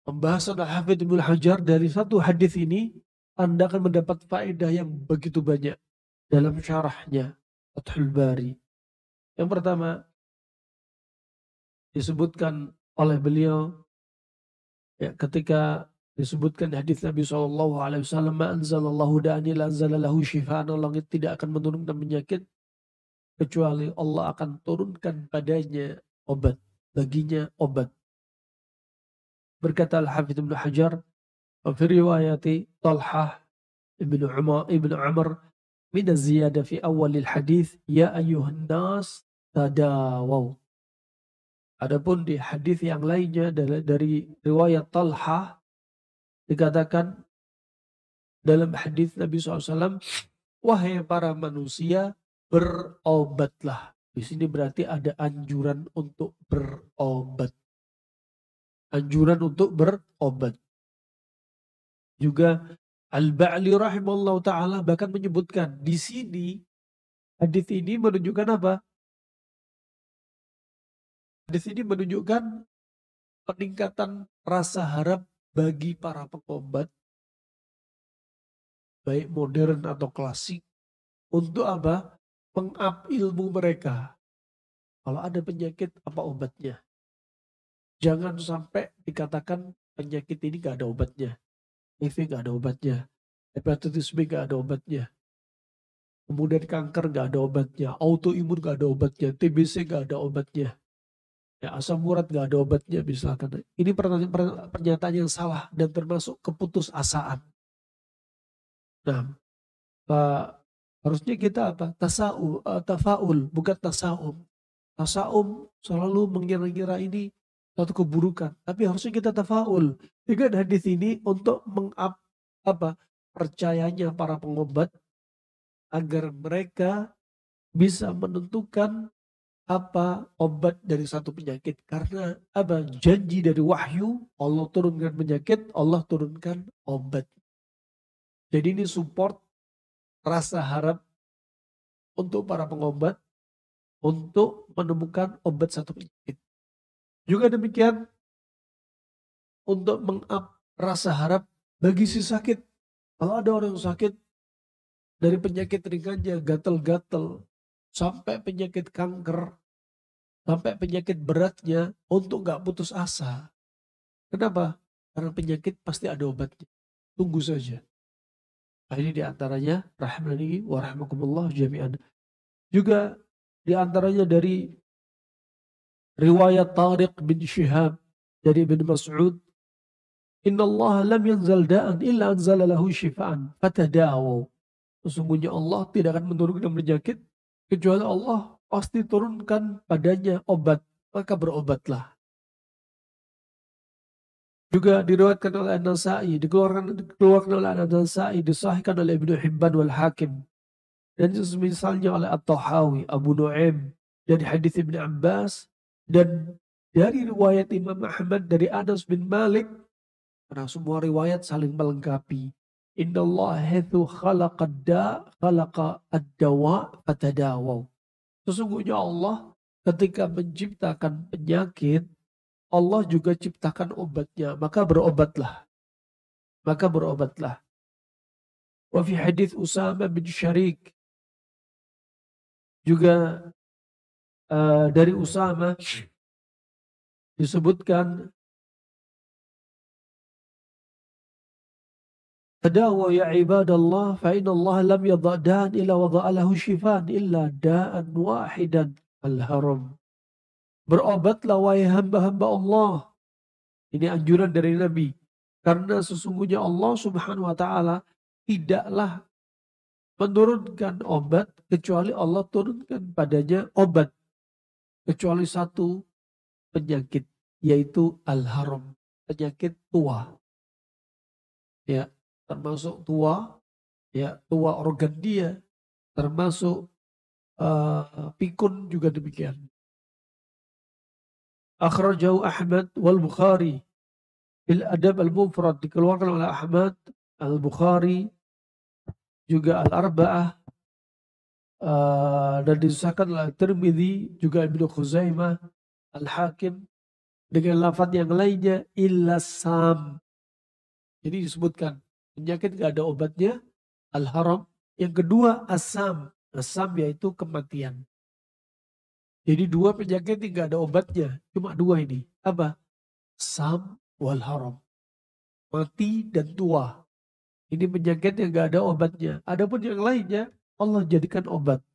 Pembahasan Al-Hafidz Ibnu Hajar dari satu hadis ini, Anda akan mendapat faedah yang begitu banyak dalam syarahnya Fathul Bari. Yang pertama, disebutkan oleh beliau ya, ketika disebutkan hadis Nabi SAW, "Ma anzalallahu da'an illa anzalalahu syifaan." Allah tidak akan menurunkan penyakit kecuali Allah akan turunkan padanya obat, baginya obat. Berkata Al-Hafidz Ibnu Hajar, "Fi riwayati Talhah ibnu Amr min az-ziyadah fi awalil hadis, ya ayyuhan nas tadawaw." Adapun di hadis yang lainnya dari riwayat Talhah dikatakan dalam hadis Nabi SAW, "Wahai para manusia, berobatlah." Di sini berarti ada anjuran untuk berobat. Anjuran untuk berobat. Juga Al-Ba'li rahimahullah ta'ala bahkan menyebutkan di sini, hadis ini menunjukkan apa? Hadis ini menunjukkan peningkatan rasa harap bagi para pengobat, baik modern atau klasik, untuk apa? Meng-up ilmu mereka. Kalau ada penyakit, apa obatnya? Jangan sampai dikatakan penyakit ini gak ada obatnya. HIV gak ada obatnya. Hepatitis B gak ada obatnya. Kemudian kanker gak ada obatnya. Autoimun gak ada obatnya. TBC gak ada obatnya. Ya, asam urat gak ada obatnya misalkan. Ini pernyataan yang salah dan termasuk keputusasaan. Nah, harusnya kita apa? Tafaul, bukan tasaum. Tasaum selalu mengira-ngira ini satu keburukan, tapi harusnya kita tafaul dengan hadis ini untuk percayanya para pengobat agar mereka bisa menentukan apa obat dari satu penyakit, karena apa? Janji dari wahyu, Allah turunkan penyakit, Allah turunkan obat. Jadi ini support rasa harap untuk para pengobat untuk menemukan obat satu penyakit. Juga demikian untuk meng-up rasa harap bagi si sakit. Kalau ada orang yang sakit dari penyakit ringannya, gatal-gatal, sampai penyakit kanker, sampai penyakit beratnya, untuk gak putus asa. Kenapa? Karena penyakit pasti ada obatnya. Tunggu saja. Nah, ini diantaranya, rahmani wa rahmakumullah jami'an. Juga diantaranya dari riwayat Tariq bin Shihab dari Ibn Mas'ud, "Inna Allah lam yanzal da'an illa anzala lahu shifaan fatadawaw." Sesungguhnya Allah tidak akan menurunkan penyakit kecuali Allah pasti turunkan padanya obat, maka berobatlah. Juga diriwayatkan oleh An-Nasa'i, dikeluarkan oleh An-Nasa'i, disahihkan oleh Ibnu Hibban wal Hakim, dan misalnya oleh At-Tahawi, Abu Nu'aim, dari hadis Ibnu Abbas, dan dari riwayat Imam Ahmad dari Anas bin Malik, karena semua riwayat saling melengkapi. Inna Allah haitsu khalaqa ad-dawa fatadawaw. Sesungguhnya Allah ketika menciptakan penyakit, Allah juga ciptakan obatnya, maka berobatlah. Maka berobatlah. Wa fi hadis Usama bin Syarik, juga dari Usama disebutkan, "Tadawa ya ibadallah, fa inna Allah lam yadha' da'an illa wada'a lahu shifaan illa da'an wahidan al-haram." Berobatlah wahai hamba-hamba Allah. Ini anjuran dari Nabi. Karena sesungguhnya Allah Subhanahu wa ta'ala tidaklah menurunkan obat kecuali Allah turunkan padanya obat. Kecuali satu penyakit, yaitu al-haram, penyakit tua. Ya, termasuk tua, ya, tua organ dia, termasuk pikun juga demikian. Akhrajahu Ahmad wal Bukhari fil Adab al-Mufrad, dikeluarkan oleh Ahmad, Al-Bukhari, juga Al-Arba'ah, dan disahkan oleh Tirmidzi, juga Ibnu Khuzaimah, Al-Hakim, Dengan lafaz yang lainnya illa sam. Jadi disebutkan penyakit gak ada obatnya al-haram. Yang kedua asam. Asam yaitu kematian. Jadi dua penyakit yang gak ada obatnya. Cuma dua ini. Apa? Sam wal haram. Mati dan tua. Ini penyakit yang gak ada obatnya. Adapun yang lainnya Allah jadikan obat.